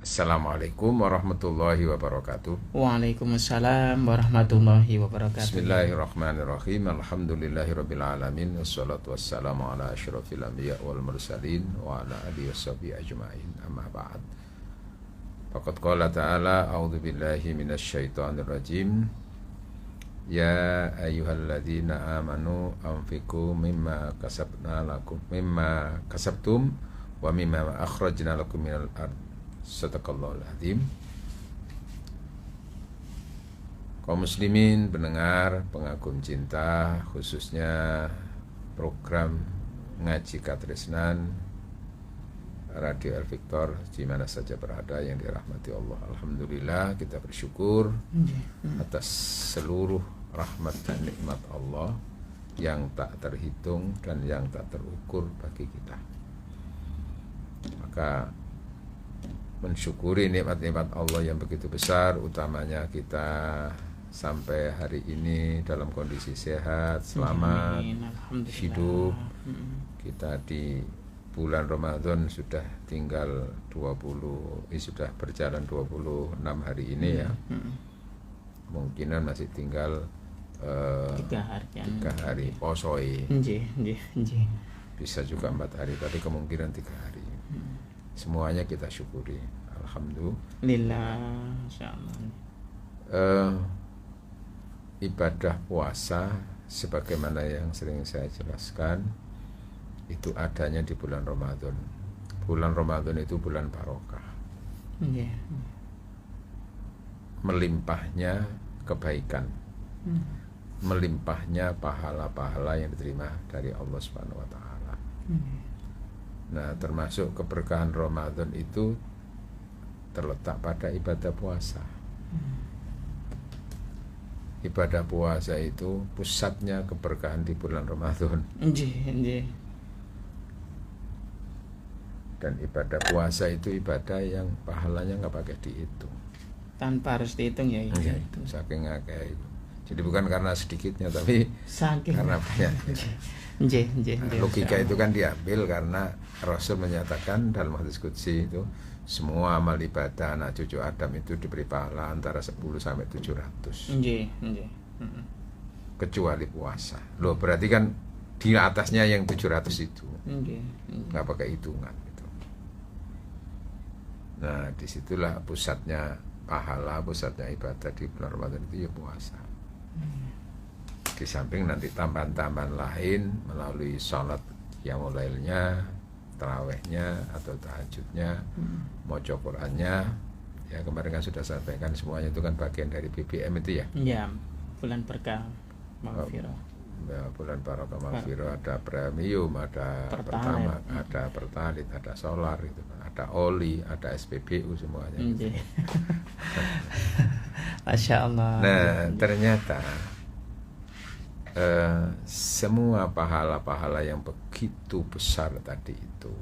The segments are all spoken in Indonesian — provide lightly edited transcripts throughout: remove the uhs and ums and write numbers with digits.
Assalamualaikum warahmatullahi wabarakatuh. Waalaikumsalam warahmatullahi wabarakatuh. Bismillahirrahmanirrahim. Alhamdulillahirabbil alamin. Wassalatu wassalamu ala asyrafil anbiya wal mursalin wa ala alihi washabihi ajmain. Amma ba'd. Faqad qala ta'ala a'udzu billahi minasyaitonir rajim. Ya ayyuhalladzina amanu anfiqu mimma kasabtum wa mimma akhrajna lakum minal ardh. Sadaqallahul azim. Kaum muslimin, pendengar, pengagum cinta, khususnya program Ngaji Katresnan Radio El Victor di mana saja berada yang dirahmati Allah. Alhamdulillah, kita bersyukur atas seluruh rahmat dan nikmat Allah yang tak terhitung dan yang tak terukur bagi kita. Maka mensyukuri nikmat-nikmat Allah yang begitu besar, utamanya kita sampai hari ini dalam kondisi sehat, selamat, hidup. Kita di bulan Ramadan sudah tinggal sudah berjalan 26 hari ini ya. Kemungkinan masih tinggal 3 hari posoi. Bisa juga 4 hari, tapi kemungkinan 3 hari. Semuanya kita syukuri, alhamdulillah. Ibadah puasa sebagaimana yang sering saya jelaskan itu adanya di bulan Ramadan. Bulan Ramadan itu bulan barokah. Melimpahnya kebaikan, melimpahnya pahala-pahala yang diterima dari Allah Subhanahu wa taala. Nah, termasuk keberkahan Ramadan itu terletak pada ibadah puasa. Ibadah puasa itu pusatnya keberkahan di bulan Ramadan. Dan ibadah puasa itu ibadah yang pahalanya nggak pakai dihitung. Tanpa harus dihitung ya. Iya, itu saking akeh itu. Jadi bukan karena sedikitnya, tapi saking karena banyak. Logika itu kan diambil karena Rasul menyatakan dalam hadis qudsi itu semua amal ibadah anak cucu Adam itu diberi pahala antara 10 sampai 700. Kecuali puasa. Loh, berarti kan di atasnya yang 700 itu. Enggak pakai hitungan gitu. Nah, disitulah pusatnya pahala, pusatnya ibadah di bulan Ramadan itu ya puasa. Di samping nanti tambahan-tambahan lain melalui sholat qiyamul lailnya, tarawehnya atau tahajudnya, maca Qur'annya. Ya, kemarin kan sudah sampaikan semuanya itu kan bagian dari BBM itu ya. Ya, bulan berkah maghfirah. Ya, bulan barokah maghfirah, ada premium, ada pertama, ada pertalit, ada solar itu, ada oli, ada SPBU semuanya. Masya Allah. Nah, ternyata semua pahala-pahala yang begitu besar tadi itu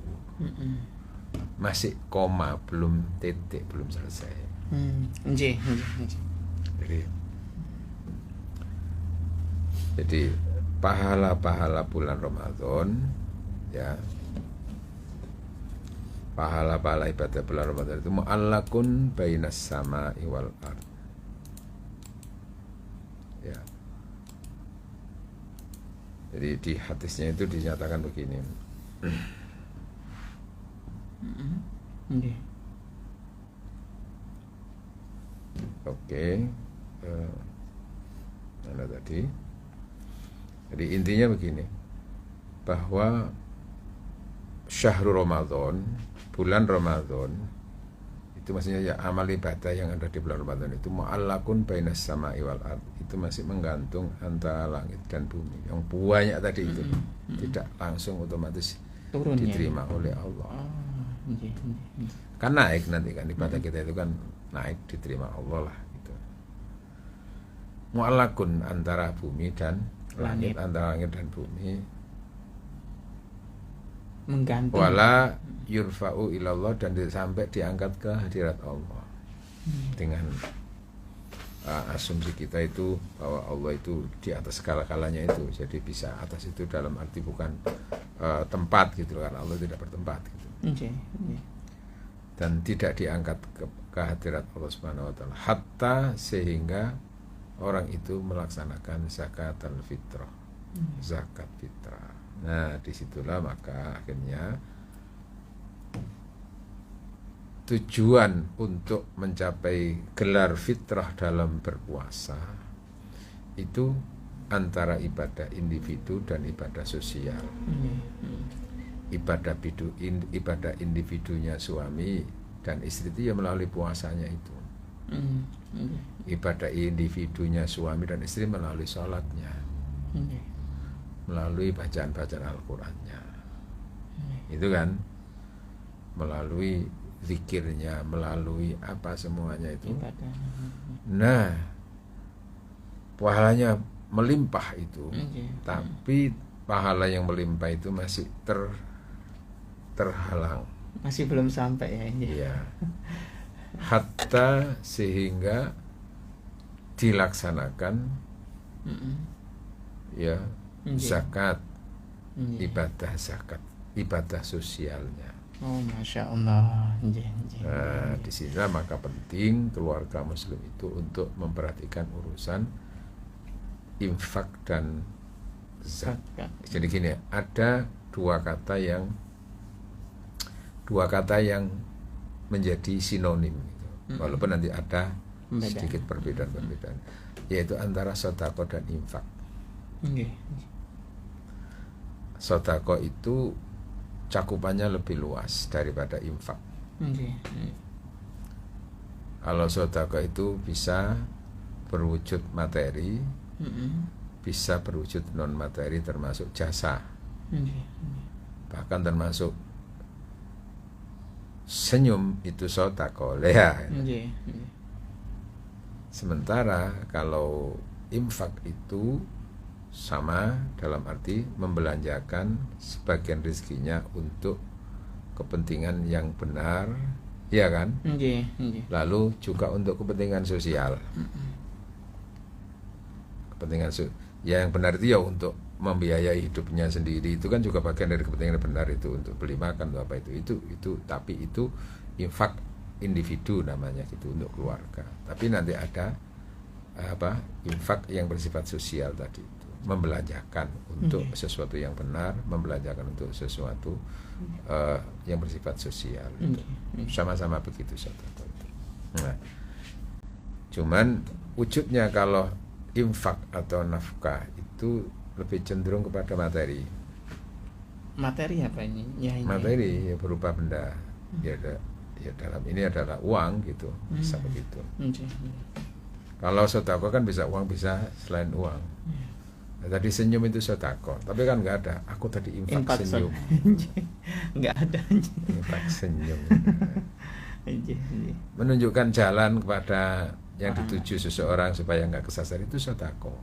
masih koma, belum titik, belum selesai. Jadi pahala-pahala bulan Ramadan ya, pahala-pahala ibadah bulan Ramadan itu mu'allakun bainas sama'i wal ard. Ya. Jadi di hadisnya itu dinyatakan begini. Oke. Mana tadi? Jadi intinya begini, bahwa syahrul Ramadan, bulan Ramadan itu maksudnya ya amal ibadah yang ada di bulan Ramadan itu mu'allakun bainas sama'i wal ard, itu masih menggantung antara langit dan bumi. Yang banyak tadi itu tidak langsung otomatis diterima oleh Allah. Kan naik nanti kan ibadah kita itu kan naik, diterima Allah lah gitu. Mu'allakun antara bumi dan langit, antara langit dan bumi. Menggantung. Wala yurfa'u ilallah, dan sampai diangkat ke hadirat Allah. Dengan asumsi kita itu bahwa Allah itu di atas segala-galanya itu. Jadi bisa atas itu dalam arti bukan tempat gitu kan, Allah tidak bertempat gitu. dan tidak diangkat ke hadirat Allah Subhanahu wa taala hatta sehingga orang itu melaksanakan zakat al-fitrah. Zakat fitrah. Nah, disitulah maka akhirnya tujuan untuk mencapai gelar fitrah dalam berpuasa itu antara ibadah individu dan ibadah sosial. Ibadah individunya suami dan istri itu ya melalui puasanya itu. Ibadah individunya suami dan istri melalui sholatnya, melalui bacaan-bacaan Al-Qurannya, itu kan, melalui zikirnya, melalui apa semuanya itu. Nah, pahalanya melimpah itu, tapi pahala yang melimpah itu masih terhalang, masih belum sampai ya. Iya. Hatta sehingga dilaksanakan ya zakat, ibadah zakat, ibadah sosialnya. Oh, masya Allah. Nah, di sini maka penting keluarga muslim itu untuk memperhatikan urusan infak dan zakat. Jadi gini, ada dua kata yang menjadi sinonim gitu. Walaupun nanti ada sedikit perbedaan, yaitu antara sedekah dan infak. Sedekah itu cakupannya lebih luas daripada infak. Kalau sedekah itu bisa berwujud materi, bisa berwujud non materi, termasuk jasa, bahkan termasuk senyum itu sedekah ya. Sementara kalau infak itu sama dalam arti membelanjakan sebagian rezekinya untuk kepentingan yang benar, ya kan? Lalu juga untuk kepentingan sosial. Kepentingan ya yang benar itu ya untuk membiayai hidupnya sendiri, itu kan juga bagian dari kepentingan benar, itu untuk beli makan atau apa itu tapi itu infak individu namanya gitu, untuk keluarga. Tapi nanti ada infak yang bersifat sosial tadi itu, membelanjakan untuk sesuatu yang benar, membelanjakan untuk sesuatu yang bersifat sosial. Sama-sama begitu sedekah itu. Nah, cuman wujudnya kalau infak atau nafkah itu lebih cenderung kepada materi. Materi apa ini? Materi ya berupa benda. Ya dalam ini adalah uang gitu, bisa begitu. Kalau sedekah kan bisa uang, bisa selain uang. Nah, tadi senyum itu sedekah, tapi kan nggak ada. Aku tadi infak senyum. Nggak ada. Infak senyum. Menunjukkan jalan kepada yang dituju seseorang supaya nggak kesasar itu sedekah.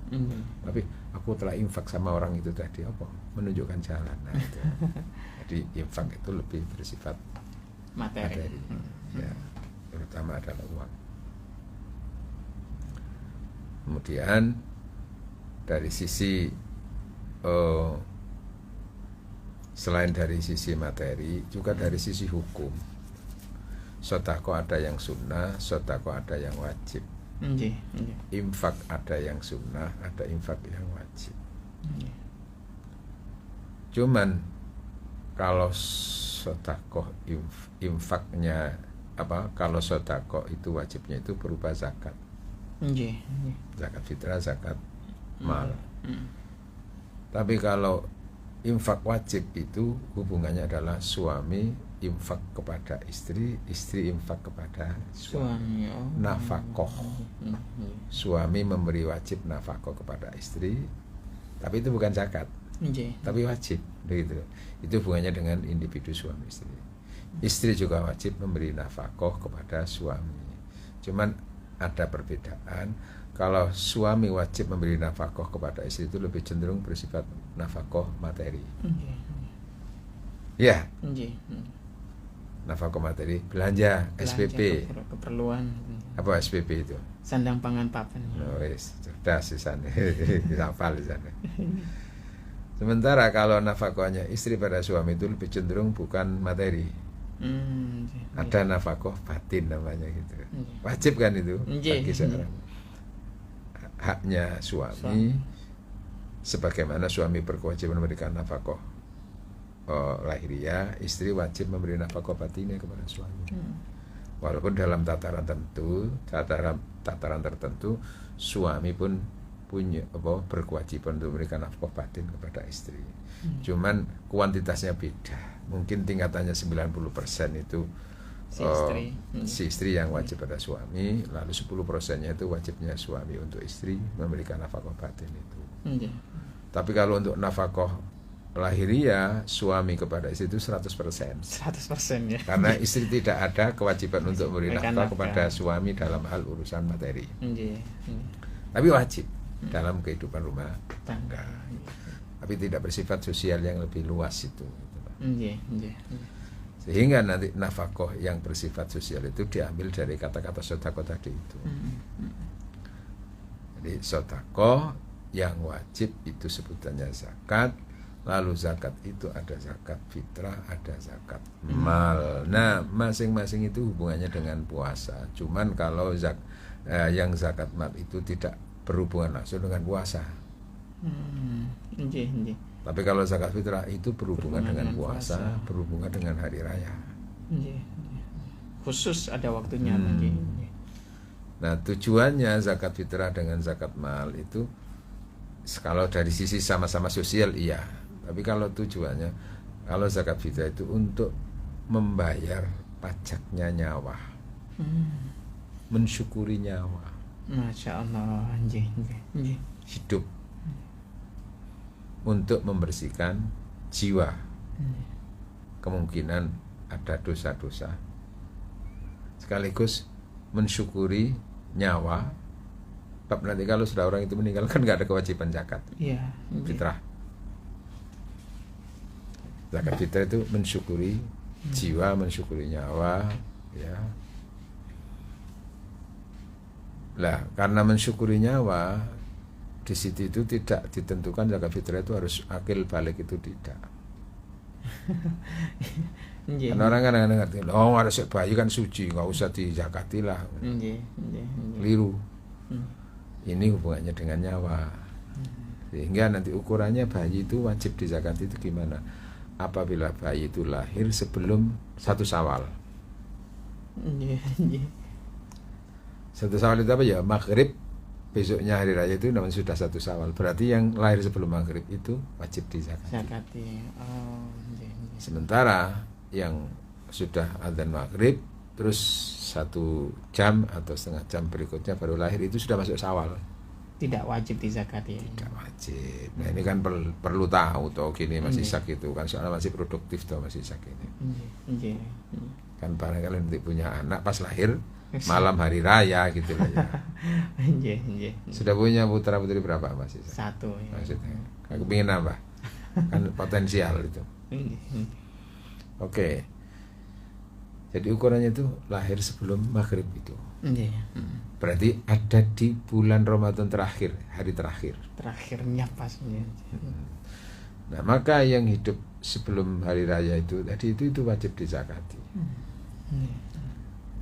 Tapi aku telah infak sama orang itu tadi apa? Menunjukkan jalan. Nah, itu. Jadi infak itu lebih bersifat materi. Ya, terutama adalah uang. Kemudian dari sisi selain dari sisi materi, juga dari sisi hukum. Sedekah ada yang sunnah, sedekah ada yang wajib. Infak ada yang sunnah, ada infak yang wajib. Cuman kalau sedekah infaknya kalau sedekah itu wajibnya itu berupa zakat. Zakat fitrah, zakat mal. Tapi kalau infak wajib itu hubungannya adalah suami infak kepada istri, istri infak kepada suami. Nafkah. Suami memberi wajib nafkah kepada istri, tapi itu bukan zakat, tapi wajib, begitu. Itu hubungannya dengan individu suami istri. Istri juga wajib memberi nafkah kepada suami. Cuman ada perbedaan. Kalau suami wajib memberi nafkah kepada istri itu lebih cenderung bersifat nafkah materi. Ya. Nafkah materi, belanja SPP, keperluan. Apa SPP itu? Sandang pangan papan. Cerdas di sana. Hafal di sana. Sementara kalau nafkahnya istri pada suami itu lebih cenderung bukan materi, Nggih. Ada nafkah batin namanya gitu. Nggih. Wajib kan itu Nggih, bagi seorang. Haknya suami, sebagaimana suami berkewajiban memberikan nafkah lahiriah, istri wajib memberi nafkah batinnya kepada suami. Walaupun dalam tataran tertentu suami pun punya berkewajiban untuk memberikan nafkah batin kepada istri. Cuman kuantitasnya beda. Mungkin tingkatannya 90% itu si istri yang wajib pada suami, lalu 10%-nya itu wajibnya suami untuk istri memberikan nafkah batin itu. Tapi kalau untuk nafkah lahiriah, suami kepada istri itu 100%. 100% ya. Karena istri tidak ada kewajiban untuk memberi Memberikan nafkah nafkah. kepada suami dalam hal urusan materi. Nggih. Tapi wajib dalam kehidupan rumah tangga. Tapi tidak bersifat sosial yang lebih luas itu. Nggih. Sehingga nanti nafkah yang bersifat sosial itu diambil dari kata-kata sedekah tadi itu. Jadi sedekah yang wajib itu sebutannya zakat. Lalu zakat itu ada zakat fitrah, ada zakat mal. Nah, masing-masing itu hubungannya dengan puasa. Cuman kalau yang zakat mal itu tidak berhubungan langsung dengan puasa. Nggih. Tapi kalau zakat fitrah itu berhubungan dengan puasa, berhubungan dengan hari raya. Nggih. Khusus ada waktunya lagi. Nah, tujuannya zakat fitrah dengan zakat mal itu kalau dari sisi sama-sama sosial iya. Tapi kalau tujuannya, kalau zakat fitrah itu untuk membayar pajaknya nyawa, mensyukuri nyawa, Masya Allah. Nggih. hidup, untuk membersihkan jiwa. Kemungkinan ada dosa-dosa, sekaligus mensyukuri nyawa. Bab nanti kalau sudah orang itu meninggal kan nggak ada kewajiban zakat Iya. fitrah. Zakat fitrah itu mensyukuri jiwa, mensyukuri nyawa, ya. Lah, karena mensyukuri nyawa, di situ itu tidak ditentukan zakat fitrah itu harus akil balik, itu tidak. Karena orang kadang-kadang ngerti, oh ada bayi kan suci, nggak usah dizakati lah. Keliru. Ini hubungannya dengan nyawa. Sehingga nanti ukurannya bayi itu wajib dizakati itu gimana? Apabila bayi itu lahir sebelum 1 Syawal. 1 Syawal itu apa ya? Maghrib, besoknya hari raya itu namanya sudah 1 Syawal. Berarti yang lahir sebelum maghrib itu wajib dizakati. Sementara yang sudah adzan maghrib terus 1 jam atau setengah jam berikutnya baru lahir itu sudah masuk Syawal. Tidak wajib dizakati. Tidak wajib. Nah ini kan perlu tahu toh gini masih sak itu kan soalnya masih produktif toh masih sak ini. Kan barangkali nanti punya anak pas lahir malam hari raya gitu lah ya. Sudah punya putra putri berapa masih? 1 ya. Maksudnya, aku pengen nambah. Kan potensial itu. Oke. Jadi ukurannya itu lahir sebelum maghrib itu. Berarti ada di bulan Ramadan terakhir, hari terakhir. Terakhirnya pas. Nah, maka yang hidup sebelum hari raya itu tadi itu wajib dizakati.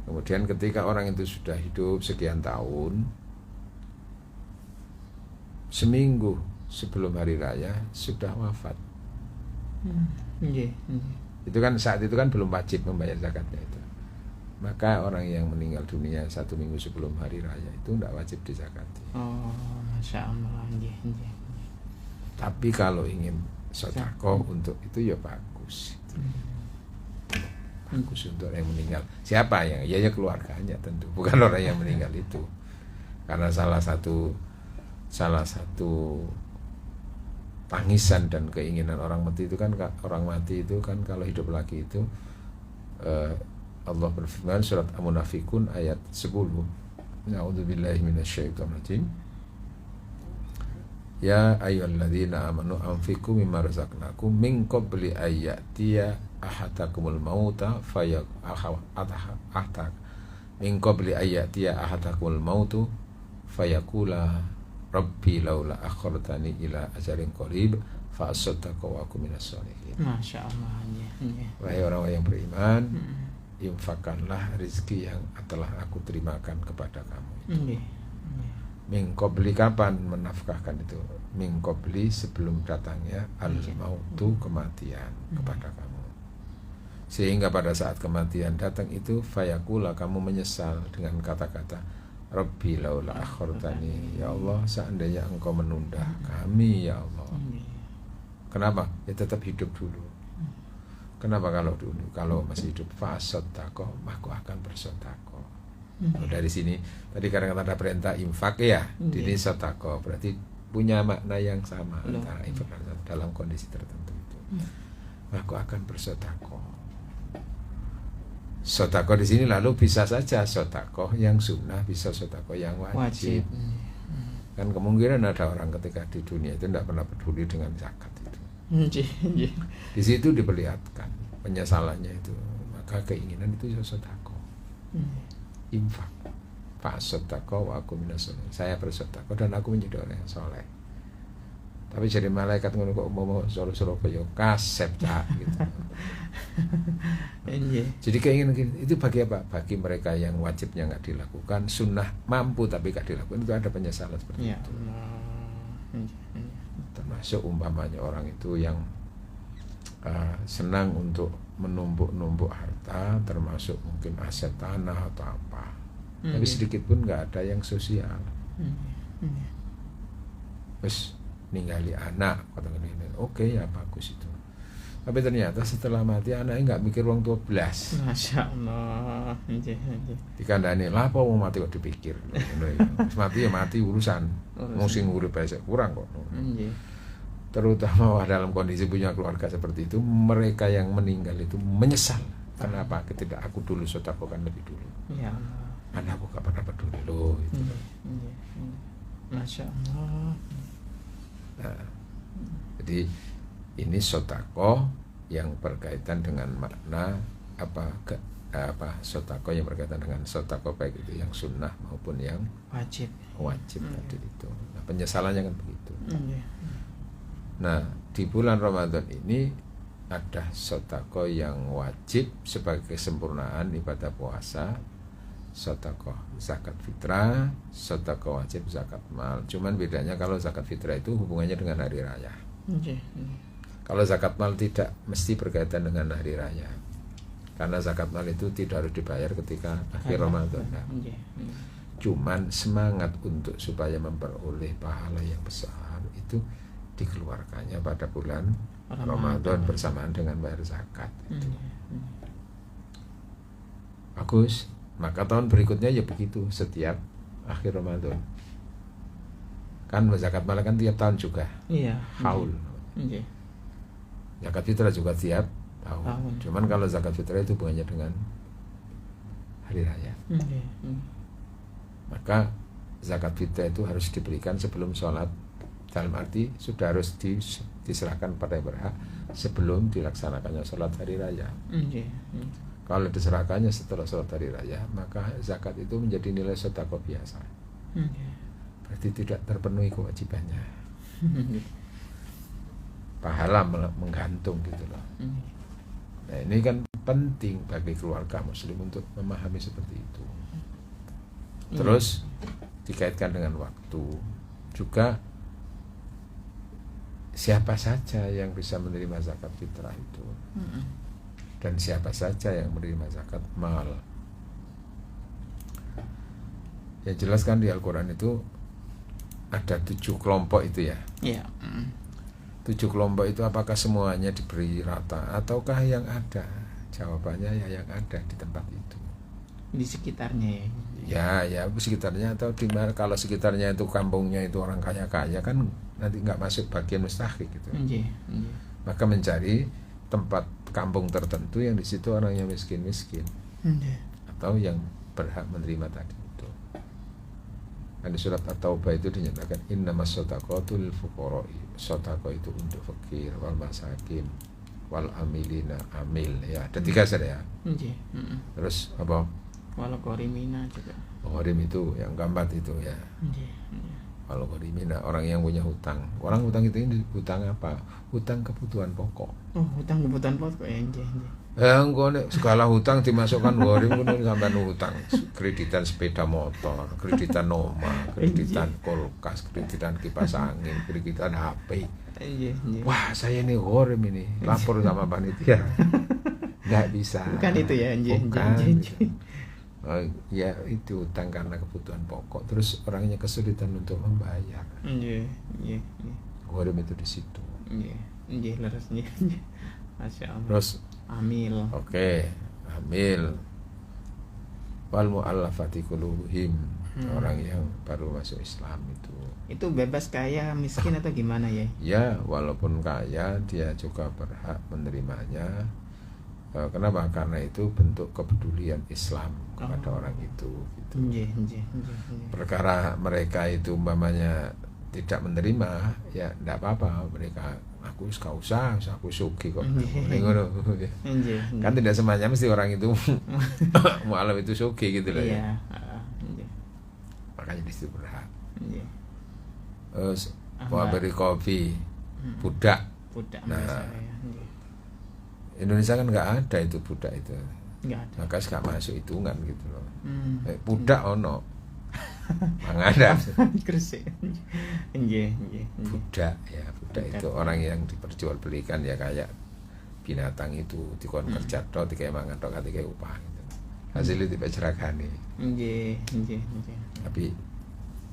Kemudian ketika orang itu sudah hidup sekian tahun, seminggu sebelum hari raya sudah wafat. Itu kan saat itu kan belum wajib membayar zakatnya itu. Maka orang yang meninggal dunia 1 minggu sebelum hari raya itu tidak wajib dizakati. Oh, Masya Allah. Tapi kalau ingin sedekah untuk itu ya bagus. Bagus untuk orang yang meninggal. Siapa yang? Ya keluarganya tentu, bukan orang yang meninggal itu. Karena salah satu tangisan dan keinginan orang mati itu kan kalau hidup lagi itu Allah berfirman surat Al-Munafikun ayat 10. A'udzubillahi minasyaitonirrajim. Ya ayyuhalladzina amanu anfiqu mimma razaqnakum min qabli ayyatiya ahadakumul mauta min qabli ayyatiya ahadakumul mautu fayaqula Rabbi laula akhartani ila ajalin qarib fa asaddaqu wa aku minas sholihin. Masya Allah. Nggih. Wahai orang-orang yang beriman, infakkanlah rezeki yang telah aku terimakan kepada kamu itu. Nggih. Min qabli, kapan menafkahkan itu? Min qabli, sebelum datangnya al-mautu, kematian kepada kamu. Sehingga pada saat kematian datang itu, fayakula, kamu menyesal dengan kata-kata Rabbi laula akhortani, ya Allah seandainya engkau menunda kami ya Allah. Kenapa? Ya tetap hidup dulu. Kenapa kalau dulu? Kalau masih hidup, fasodakoh, aku akan bersodakoh. Dari sini tadi kadang-kadang ada perintah infak ya, ini sodakoh, berarti punya makna yang sama antara infak dan dalam kondisi tertentu itu. Aku akan bersodakoh. Sodakoh di sini lalu bisa saja sodakoh yang sunnah, bisa sodakoh yang wajib. Kan kemungkinan ada orang ketika di dunia itu tidak pernah peduli dengan zakat itu. Di situ diperlihatkan penyesalannya itu, maka keinginan itu sodakoh. Infak, fa sodakoh wa aku minas sholihin, saya bersodakoh dan aku menjadi orang yang soleh. Tapi jadi malaikat ngono kok mau suruh kaya kasep cak gitu. Jadi keinginan itu bagi apa? Bagi mereka yang wajibnya nggak dilakukan, sunnah mampu tapi nggak dilakukan, itu ada penyesalan seperti itu. Termasuk umpamanya orang itu yang senang untuk menumpuk-numpuk harta, termasuk mungkin aset tanah atau apa, tapi sedikit pun nggak ada yang sosial. Terus ninggali anak, oke ya bagus itu. Tapi ternyata setelah mati anaknya nggak mikir wong tua belas. Masya Allah. Dikandani lah apa mau mati kok dipikir. Mati ya mati, urusan. Musim urip besok kurang kok. Terutama dalam kondisi punya keluarga seperti itu, mereka yang meninggal itu menyesal. Kenapa? Ketika aku dulu sodakohkan lebih dulu. Ya Allah. Anakku gak pernah peduli loh itu. Masya Allah. Nah, jadi ini sodakoh yang berkaitan dengan makna sodakoh yang berkaitan dengan sodakoh baik itu yang sunnah maupun yang wajib tadi itu. Nah, penyesalannya kan begitu. Nah, di bulan Ramadan ini ada sodakoh yang wajib sebagai kesempurnaan ibadah puasa, sodakoh zakat fitrah, sodakoh wajib zakat mal. Cuman bedanya kalau zakat fitrah itu hubungannya dengan hari raya. Kalau zakat mal tidak mesti berkaitan dengan hari raya, karena zakat mal itu tidak harus dibayar ketika akhir Ramadan. Cuman semangat untuk supaya memperoleh pahala yang besar itu dikeluarkannya pada bulan Ramadan bersamaan dengan bayar zakat itu. Bagus. Maka tahun berikutnya ya begitu, setiap akhir Ramadan. Kan zakat mal kan tiap tahun juga. Iya. Haul. Zakat fitrah juga tiap tahun. Cuman kalau zakat fitrah itu hubungannya dengan hari raya. Maka zakat fitrah itu harus diberikan sebelum sholat. Dalam arti sudah harus diserahkan pada yang berhak sebelum dilaksanakannya sholat hari raya. Kalau diserahkannya setelah sholat hari raya, maka zakat itu menjadi nilai sedekah biasa. Berarti tidak terpenuhi kewajibannya. Pahala menggantung gitu loh. Nah, ini kan penting bagi keluarga muslim untuk memahami seperti itu. Terus dikaitkan dengan waktu juga. Siapa saja yang bisa menerima zakat fitrah itu, dan siapa saja yang menerima zakat mal. Yang jelas kan di Al-Quran itu ada 7 kelompok itu ya. 7 kelompok itu apakah semuanya diberi rata ataukah yang ada? Jawabannya ya yang ada di tempat itu. Di sekitarnya ya. Ya sekitarnya, atau di mana, kalau sekitarnya itu kampungnya itu orang kaya-kaya kan nanti nggak masuk bagian mustahik gitu. Maka mencari tempat kampung tertentu yang di situ orangnya miskin-miskin atau yang berhak menerima tadi itu. Kan di surat At-Taubah itu dinyatakan innamas shadaqatu lil fuqara'i. Sedekah itu untuk fakir, wal masakin, wal amilina amil ya. Ada 3 saja ya. Terus apa? Wal gharimina juga. Gharim itu yang gambat itu ya. Kalau gorimina orang yang punya hutang. Orang hutang itu ini hutang apa? Hutang kebutuhan pokok. Oh, hutang kebutuhan pokok ya, nggih. Engko nek segala hutang dimasukkan gorim ngono sampean hutang. Kreditan sepeda motor, kreditan omah, kreditan kulkas, kreditan kipas angin, kreditan HP. Nggih. Wah, saya ini gorim ini. Lapor sama panitia. Enggak bisa. Bukan itu ya, nggih. Bukan. Oh, ya itu hutang karena kebutuhan pokok, terus orangnya kesulitan untuk membayar. Nggih. Gorim itu di situ. Nggih, leres nggih. Masya Allah. Terus amil. Oke, amil. Wal mu'allafati qulubuhim, orang yang baru masuk Islam itu. Itu bebas kaya miskin atau gimana ya? Ya, walaupun kaya dia juga berhak menerimanya. Kenapa? Karena itu bentuk kepedulian Islam kepada orang itu gitu. Perkara mereka itu umpamanya tidak menerima, ya tidak apa-apa, mereka aku gak usah aku suki kok. Ngono. Kan tidak semuanya mesti orang itu mu'alaf itu suki gitu loh ya. Makanya di situ berhak. Terus mau beri kopi budak. Nah, Indonesia kan nggak ada itu budak itu. Nggak ada. Maka nggak masuk hitungan gitu loh. Budak ono. Mangada. Gresik. Budak ya, budak itu orang yang diperjualbelikan ya kayak binatang itu dikon kerja tok dikai mangan tok dikai upah gitu. Hasilnya dipeceragani. Nggih. Tapi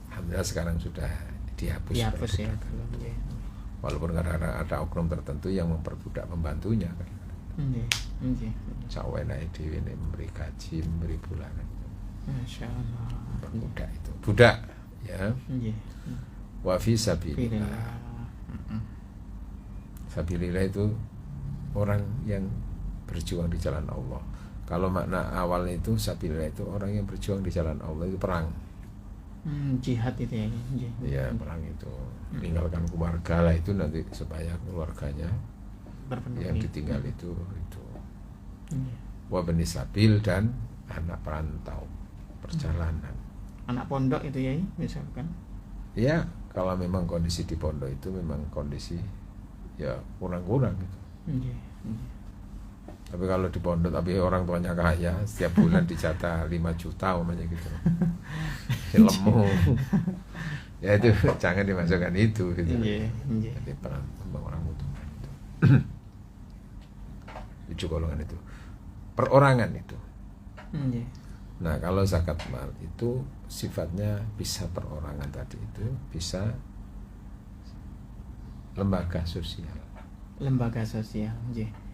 alhamdulillah sekarang sudah dihapus ya. Walaupun kadang-kadang ada oknum tertentu yang memperbudak pembantunya kan. Sawenake dhewe nek memberi gaji, memberi bulanan. Masya Allah. Budak itu. Budak ya. Wa fi sabilillah. Sabilillah itu orang yang berjuang di jalan Allah. Kalau makna awalnya itu sabilillah itu orang yang berjuang di jalan Allah, itu perang. Jihad itu ya. Iya, perang itu. Meninggalkan keluarga lah itu nanti supaya keluarganya yang ditinggal itu. Wa bani sabil dan anak perantau perjalanan. Anak pondok itu ya, misalkan. Ya, kalau memang kondisi di pondok itu memang kondisi ya kurang-kurang gitu. Tapi kalau di pondok tapi orang tuanya kaya, setiap bulan dijatah 5 juta umpamanya gitu. Lemu. Ya itu jangan dimasukkan itu gitu. Jadi orang mutuan itu. 7 golongan itu. Perorangan itu. Nah, kalau zakat mal itu sifatnya bisa perorangan tadi itu, bisa lembaga sosial. Lembaga sosial,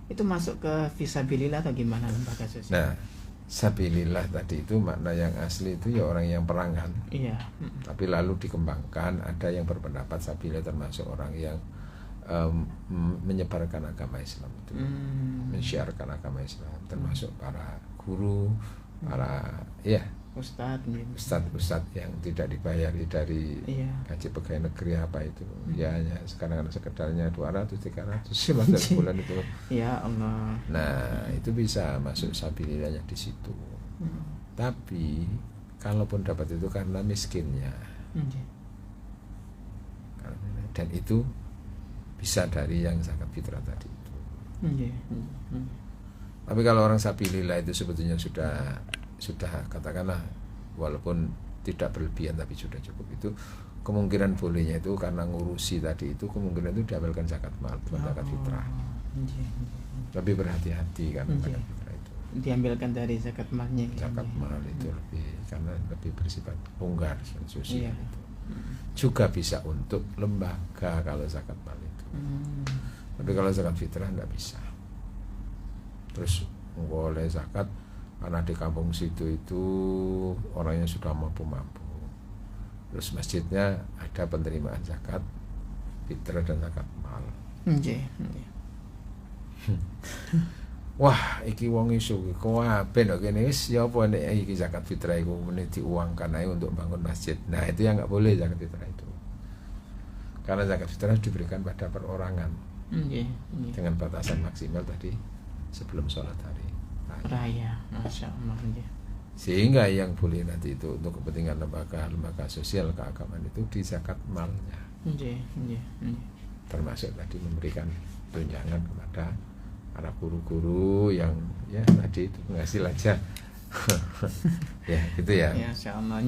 itu masuk ke fisabilillah atau gimana lembaga sosial? Nah, sabilillah tadi itu makna yang asli itu ya orang yang perang kan. Iya. Tapi lalu dikembangkan, ada yang berpendapat sabilillah termasuk orang yang menyebarkan agama Islam itu, menyiarkan agama Islam, termasuk para guru, para ustadz yang tidak dibayari dari gaji pegawai negeri apa itu, ya hanya sekarang sekedarnya 200-300 dalam bulan itu. Ya Allah. Nah, itu bisa masuk sabilillahnya di situ. Tapi kalaupun dapat itu karena miskinnya, dan itu bisa dari yang zakat fitrah tadi itu. Tapi kalau orang sabilillah itu sebetulnya sudah katakanlah walaupun tidak berlebihan tapi sudah cukup, itu kemungkinan bolehnya itu karena ngurusi tadi itu kemungkinan itu diambilkan zakat mal bukan zakat fitrah. Lebih berhati-hati kan zakat fitrah itu. Diambilkan dari zakat malnya. Zakat mal itu lebih karena lebih bersifat longgar sosial itu. Juga bisa untuk lembaga kalau zakat mal itu. Tapi kalau zakat fitrah enggak bisa. Terus boleh zakat karena di kampung situ itu orangnya sudah mampu-mampu. Terus masjidnya ada penerimaan zakat fitrah dan zakat mal. Wah, iki wong iso iki kabeh nek kene wis ya apa nek iki zakat fitrah iku meneh diuangkan ae untuk bangun masjid. Nah, itu yang enggak boleh zakat fitrah itu. Karena zakat fitrah diberikan pada perorangan. Dengan batasan maksimal tadi sebelum sholat hari raya. Masya Allah. Sehingga yang boleh nanti itu untuk kepentingan lembaga sosial keagamaan itu di zakat malnya. Termasuk tadi memberikan tunjangan kepada para guru-guru yang ya tadi itu penghasil aja. Ya gitu ya. Ya, insyaallah.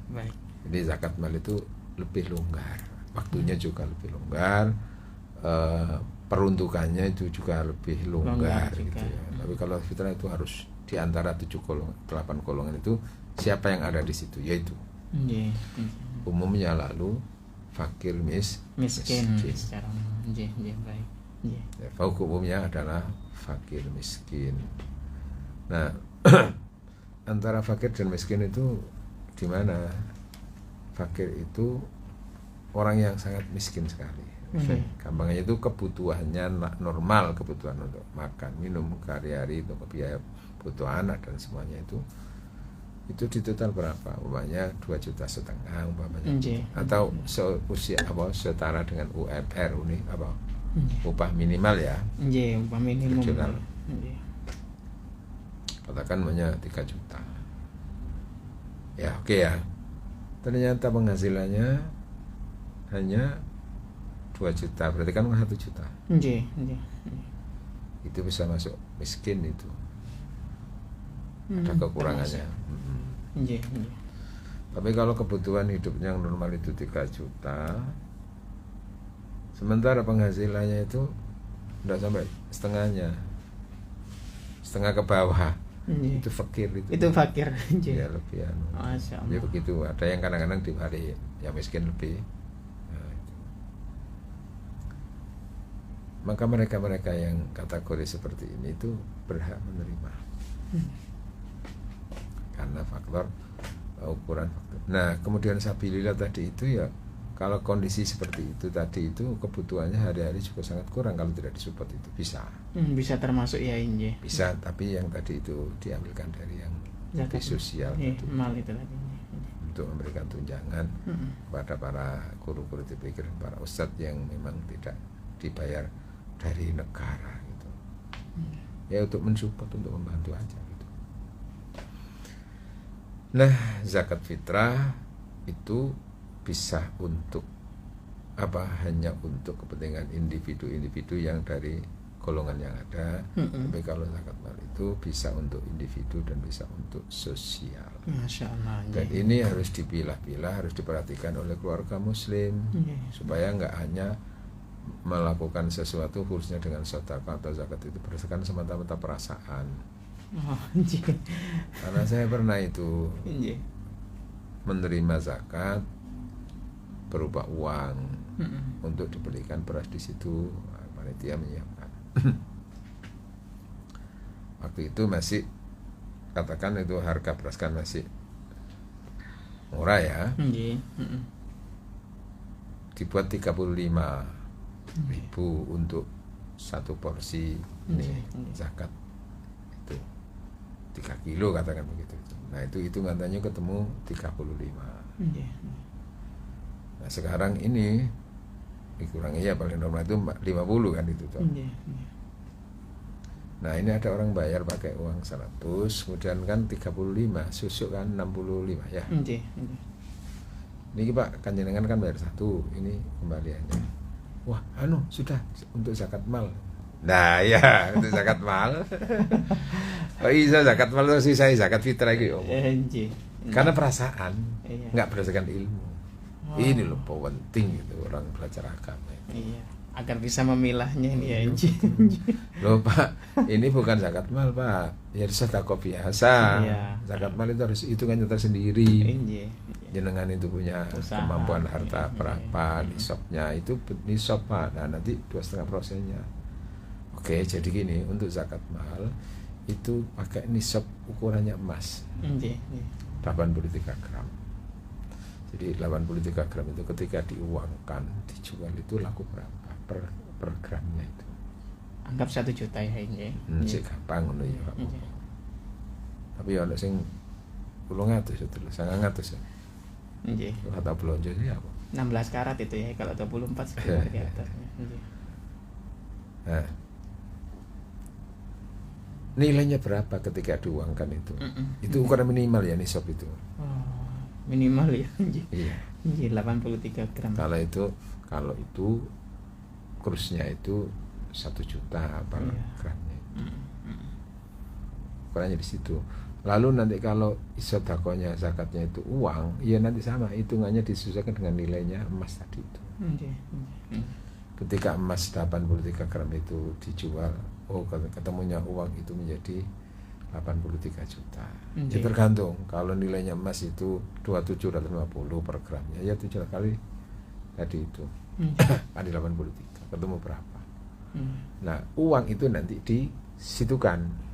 Baik. Jadi zakat mal itu lebih longgar, waktunya juga lebih longgar, peruntukannya itu juga lebih longgar gitu ya. Tapi kalau fitrah itu harus di antara 8 golongan itu siapa yang ada di situ, yaitu umumnya lalu fakir miskin. Secara baik. Ya, hukumnya adalah fakir miskin. Nah, antara fakir dan miskin itu di mana? Fakir itu orang yang sangat miskin sekali. Gampangnya itu kebutuhannya normal, kebutuhan untuk makan, minum, hari-hari, untuk biaya butuh anak dan semuanya itu di total berapa? Umpamanya 2,5 juta umpamanya. Atau setara dengan UMR ini apa? Upah minimal ya. Upah minimum. Katakan umpamanya 3 juta. Ya, oke ya. Ternyata penghasilannya hanya 2 juta, berarti kan 1 juta. Itu bisa masuk miskin itu. Ada kekurangannya. Tapi kalau kebutuhan hidupnya yang normal itu 3 juta, sementara penghasilannya itu tidak sampai setengahnya, setengah ke bawah, itu fakir itu. Itu fakir. Ya lebih ya begitu. Ada yang kadang-kadang dibalik, ya miskin lebih. Maka mereka-mereka yang kategori seperti ini itu berhak menerima. Karena faktor ukuran faktor. Nah, kemudian sabilillah tadi itu ya, kalau kondisi seperti itu tadi itu kebutuhannya hari-hari juga sangat kurang kalau tidak disupport itu bisa. Bisa termasuk ya ini. Bisa, tapi yang tadi itu diambilkan dari yang lebih sosial mal itu tadi. Untuk memberikan tunjangan kepada para guru-guru dipikir para ustadz yang memang tidak dibayar dari negara gitu. Ya untuk mensupport, untuk membantu aja. Nah, zakat fitrah itu bisa untuk apa? Hanya untuk kepentingan individu-individu yang dari golongan yang ada. Tapi kalau zakat mal itu bisa untuk individu dan bisa untuk sosial. Masya Allah. Dan ini harus dipilah-pilah, harus diperhatikan oleh keluarga muslim supaya nggak hanya melakukan sesuatu khususnya dengan sedekah atau zakat itu berdasarkan semata-mata perasaan. Karena saya pernah itu menerima zakat berupa uang untuk dibelikan beras di situ, panitia menyiapkan. Waktu itu masih katakan itu harga beras kan masih murah ya. Dibuat 35.000 untuk satu porsi zakat. 3 kilo katakan begitu. Nah itu hitungannya ketemu 35. Nah sekarang ini dikurangi ya paling normal itu 50 kan itu toh. Nah ini ada orang bayar pakai uang 100, kemudian kan 35, susuk kan 65 ya. Ini Pak kanjenengan kan bayar 1, ini kembaliannya. Wah sudah untuk zakat mal. Nah ya untuk zakat mal. Oh iya zakat mal itu sisa zakat fitrah gitu. Karena perasaan, nggak berdasarkan ilmu. Ini loh penting gitu orang belajar agama. Iya, agar bisa memilahnya ini ya. Loh Pak, ini bukan zakat mal Pak, ya sedekah biasa. Zakat mal itu harus hitungannya tersendiri. Jenengan itu punya kemampuan harta berapa, nisabnya itu nisab Pak. Nah nanti 2,5%-nya. Oke, jadi gini, untuk zakat mal itu pakai nisab ukurannya emas 83 gram. Jadi 83 gram itu ketika diuangkan, dijual itu laku berapa per gramnya itu? Anggap 1 juta ya ini. Sik gampang ngono ya Pak. Tapi ya ono sing 800 itu 900 ya. Nggih. Kata belanja sih apa? 16 karat itu ya, kalau 24 sekitar di atasnya. Nah, nilainya berapa ketika diuangkan itu. Itu ukuran minimal ya nisab itu. Oh, minimal ya. Iya. 83 gram. Kalau itu kursnya itu 1 juta apa gramnya. Ukurannya di situ. Lalu nanti kalau sodakonya zakatnya itu uang, ya nanti sama hitungannya disesuaikan dengan nilainya emas tadi itu. Ketika emas 83 gram itu dijual, ketemunya uang itu menjadi 83 juta. Ya tergantung, kalau nilainya emas itu 2.750 per gramnya, ya 7 kali tadi itu ada 83, ketemu berapa. Nah uang itu nanti disitukan,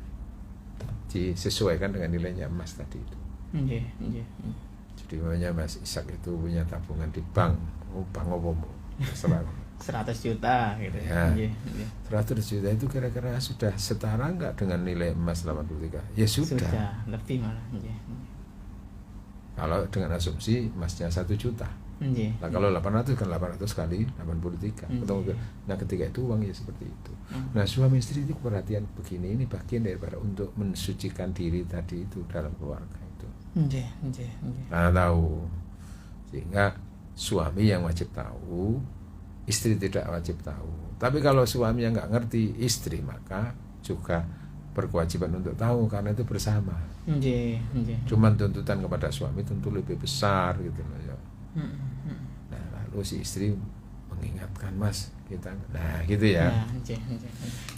disesuaikan dengan nilainya emas tadi itu. Jadi namanya Mas Ishak itu punya tabungan di bank, bank apa terserah. 100 juta gitu ya. 100 juta itu kira-kira sudah setara enggak dengan nilai emas 83? Ya sudah lebih malah. Kalau dengan asumsi emasnya 1 juta. Nah kalau 800 kan 800 kali 83 ketemu. Nah ketika itu uang ya seperti itu. Nah suami istri itu perhatian begini, ini bagian daripada untuk mensucikan diri tadi itu dalam keluarga itu. Karena tahu, sehingga suami yang wajib tahu, istri tidak wajib tahu. Tapi kalau suami yang nggak ngerti istri, maka juga berkewajiban untuk tahu karena itu bersama. Cuman tuntutan kepada suami tentu lebih besar gitu loh ya. Nah lalu si istri mengingatkan, Mas kita, nah gitu ya.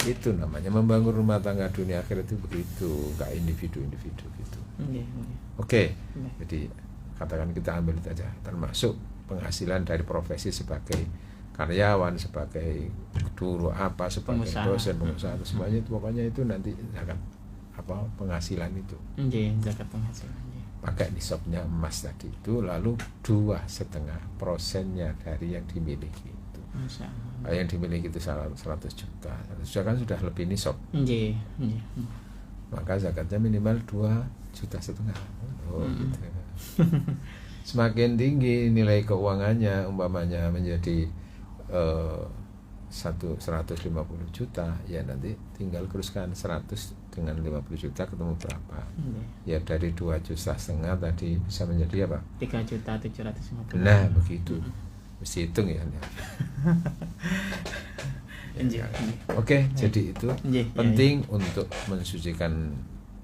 Itu namanya membangun rumah tangga dunia akhirat itu begitu, nggak individu-individu gitu. Oke. Jadi katakan kita ambil saja termasuk penghasilan dari profesi sebagai karyawan, sebagai guru apa, sebagai dosen, pengusaha, semuanya itu pokoknya itu nanti zakat penghasilan itu. Zakat penghasilan. Pakai nisabnya emas tadi itu, lalu 2,5% dari yang dimiliki itu. Yang dimiliki itu 100 juta. 100 juta kan sudah lebih nisab. Maka zakatnya minimal 2,5 juta. Gitu. Semakin tinggi nilai keuangannya, umpamanya menjadi 150 juta, ya nanti tinggal teruskan 100 dengan 50 juta ketemu berapa. Ya dari 2,5 juta tadi bisa menjadi apa? 3.750. Nah begitu, mesti hitung ya. Oke, jadi itu penting untuk mensucikan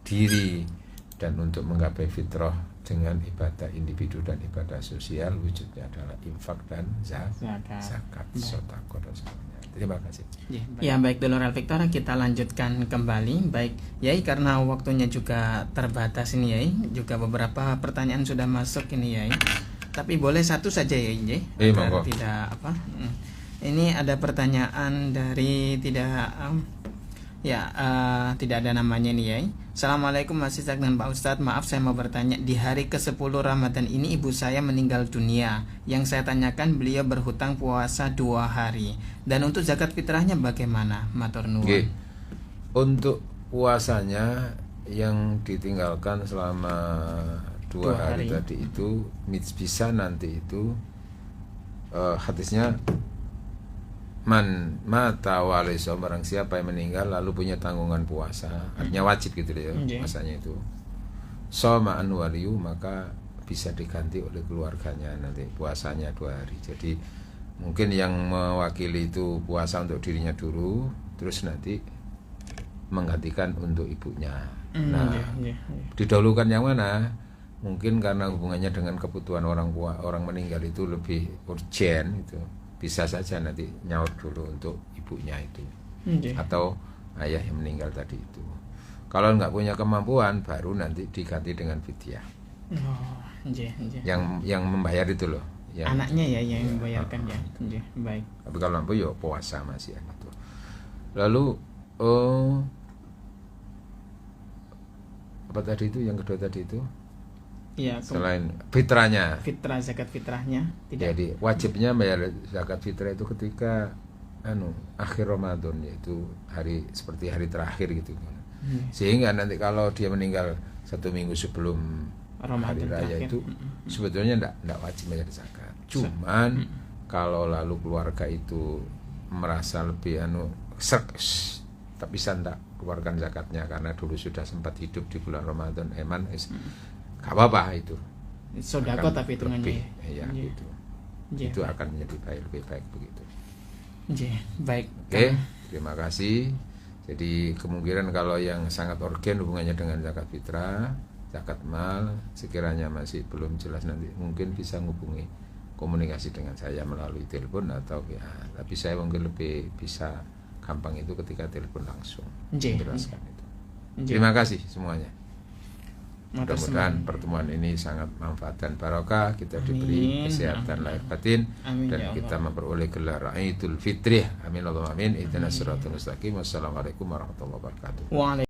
diri dan untuk menggapai fitrah dengan ibadah individu dan ibadah sosial. Wujudnya adalah infak dan zakat, sedekah dan sebagainya. Terima kasih. Ya baik Dulur Victor, kita lanjutkan kembali. Baik Yai, karena waktunya juga terbatas ini Yai, juga beberapa pertanyaan sudah masuk ini Yai. Tapi boleh satu saja Yai, agar tidak apa. Ini ada pertanyaan dari tidak ada namanya nih Yai. Assalamualaikum Mas Ishak dan Pak Ustadz, maaf saya mau bertanya, di hari ke-10 Ramadan ini ibu saya meninggal dunia. Yang saya tanyakan, beliau berhutang puasa 2 hari. Dan untuk zakat fitrahnya bagaimana? Matur nuwun. Untuk puasanya yang ditinggalkan selama 2 hari tadi itu bisa nanti itu hadisnya man mata walisom, barang siapa yang meninggal lalu punya tanggungan puasa, artinya wajib gitu ya puasanya itu, soma anwaliyu, maka bisa diganti oleh keluarganya nanti puasanya 2 hari. Jadi mungkin yang mewakili itu puasa untuk dirinya dulu, terus nanti menggantikan untuk ibunya. Didahulukan yang mana? Mungkin karena hubungannya dengan kebutuhan orang meninggal itu lebih urgent itu, bisa saja nanti nyaur dulu untuk ibunya itu, atau ayah yang meninggal tadi itu. Kalau nggak punya kemampuan, baru nanti diganti dengan fidyah. Yang membayar itu loh, yang anaknya ya yang membayarkan ya. Baik. Tapi kalau mampu ya puasa masih itu. Lalu apa tadi itu yang kedua tadi itu? Ya, selain fitrahnya, zakat fitrahnya tidak. Jadi wajibnya bayar zakat fitrah itu ketika akhir Ramadan, yaitu seperti hari terakhir gitu. Sehingga nanti kalau dia meninggal 1 minggu sebelum Ramadan hari raya terakhir, itu sebetulnya enggak wajib bayar zakat. Cuman kalau lalu keluarga itu merasa lebih tak bisa enggak keluarkan zakatnya karena dulu sudah sempat hidup di bulan Ramadan, gak apa-apa itu. Sodako tapi hitungannya. Ya, gitu. Itu akan menjadi lebih baik begitu. Baik. Oke, terima kasih. Jadi kemungkinan kalau yang sangat urgen hubungannya dengan zakat fitrah, zakat mal, sekiranya masih belum jelas nanti mungkin bisa menghubungi komunikasi dengan saya melalui telepon atau ya, tapi saya mungkin lebih bisa gampang itu ketika telepon langsung menjelaskan itu. Terima kasih semuanya. Mudah-mudahan pertemuan ini sangat manfaat dan barokah, kita diberi kesehatan lahir batin, dan kita memperoleh gelar Idul Fitri. Amin Allahumma amin. Ihdinas siratal mustaqim. Wassalamualaikum warahmatullahi wabarakatuh.